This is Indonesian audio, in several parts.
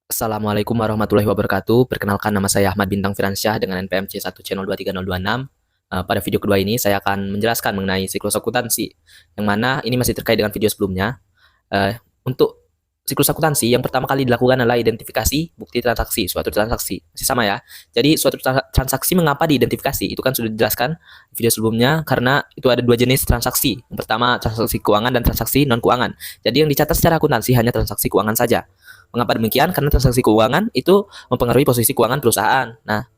Assalamualaikum warahmatullahi wabarakatuh. Perkenalkan nama saya Ahmad Bintang Firansyah dengan NPM C1C023026. Pada video kedua ini saya akan menjelaskan mengenai siklus akuntansi, yang mana ini masih terkait dengan video sebelumnya. Untuk siklus akuntansi, yang pertama kali dilakukan adalah identifikasi bukti transaksi, suatu transaksi. Masih sama ya. Jadi suatu transaksi mengapa diidentifikasi? Itu kan sudah dijelaskan di video sebelumnya, karena itu ada dua jenis transaksi. Yang pertama transaksi keuangan dan transaksi non-keuangan. Jadi yang dicatat secara akuntansi hanya transaksi keuangan saja. Mengapa demikian? Karena transaksi keuangan itu mempengaruhi posisi keuangan perusahaan. Nah,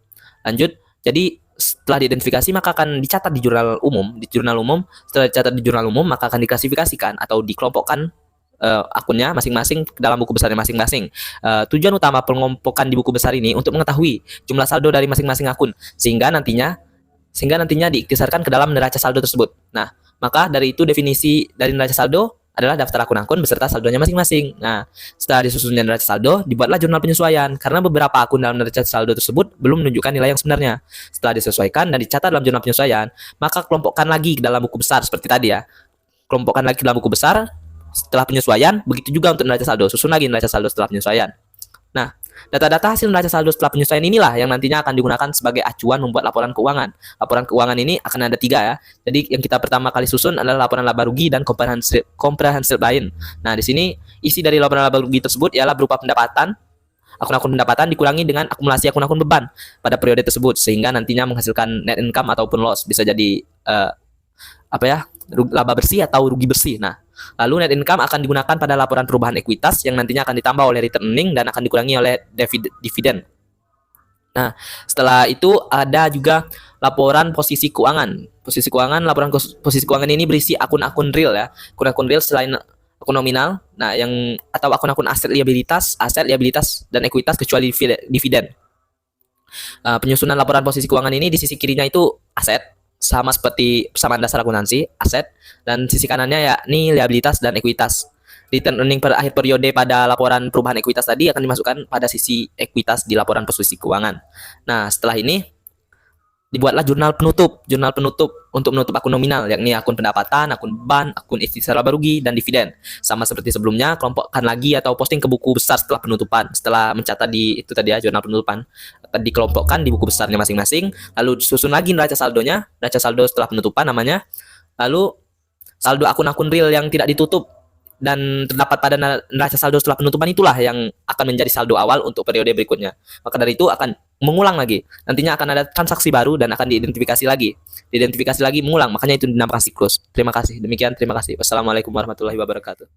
lanjut. Jadi setelah diidentifikasi maka akan dicatat di jurnal umum. Setelah dicatat di jurnal umum maka akan diklasifikasikan atau dikelompokkan akunnya masing-masing ke dalam buku besarnya masing-masing. Tujuan utama pengelompokan di buku besar ini untuk mengetahui jumlah saldo dari masing-masing akun sehingga nantinya diiktisarkan ke dalam neraca saldo tersebut. Nah, maka dari itu definisi dari neraca saldo adalah daftar akun-akun beserta saldonya masing-masing. Nah, setelah disusunnya neraca saldo, dibuatlah jurnal penyesuaian karena beberapa akun dalam neraca saldo tersebut belum menunjukkan nilai yang sebenarnya. Setelah disesuaikan dan dicatat dalam jurnal penyesuaian, maka kelompokkan lagi ke dalam buku besar seperti tadi ya. Kelompokkan lagi ke dalam buku besar setelah penyesuaian, begitu juga untuk neraca saldo. Susun lagi neraca saldo setelah penyesuaian. Nah, data-data hasil neraca saldo setelah penyesuaian inilah yang nantinya akan digunakan sebagai acuan membuat laporan keuangan. Laporan keuangan ini akan ada 3 ya. Jadi yang kita pertama kali susun adalah laporan laba rugi dan comprehensive line. Nah, di sini isi dari laporan laba rugi tersebut ialah berupa pendapatan, akun-akun pendapatan dikurangi dengan akumulasi akun-akun beban pada periode tersebut sehingga nantinya menghasilkan net income ataupun loss, bisa jadi laba bersih atau rugi bersih. Nah, lalu net income akan digunakan pada laporan perubahan ekuitas yang nantinya akan ditambah oleh return earning dan akan dikurangi oleh dividen. Nah, setelah itu ada juga laporan posisi keuangan. Laporan posisi keuangan ini berisi akun-akun real ya. Akun-akun real selain akun nominal, nah atau akun-akun aset liabilitas dan ekuitas kecuali dividen. Penyusunan laporan posisi keuangan ini di sisi kirinya itu aset, sama seperti persamaan dasar akuntansi, aset, dan sisi kanannya yakni liabilitas dan ekuitas. Return earning per akhir periode pada laporan perubahan ekuitas tadi akan dimasukkan pada sisi ekuitas di laporan posisi keuangan. Nah, setelah ini dibuatlah jurnal penutup untuk menutup akun nominal, yakni akun pendapatan, akun beban, akun ikhtisar laba rugi, dan dividen. Sama seperti sebelumnya, kelompokkan lagi atau posting ke buku besar setelah penutupan. Setelah mencatat di itu tadi ya, jurnal penutupan, akan dikelompokkan di buku besarnya masing-masing, lalu susun lagi neraca saldonya, neraca saldo setelah penutupan namanya, lalu saldo akun-akun real yang tidak ditutup dan terdapat pada neraca saldo setelah penutupan itulah yang akan menjadi saldo awal untuk periode berikutnya. Maka dari itu akan mengulang lagi. Nantinya akan ada transaksi baru dan akan diidentifikasi lagi. Mengulang. Makanya itu dinamakan siklus. Terima kasih. Demikian, terima kasih. Wassalamualaikum warahmatullahi wabarakatuh.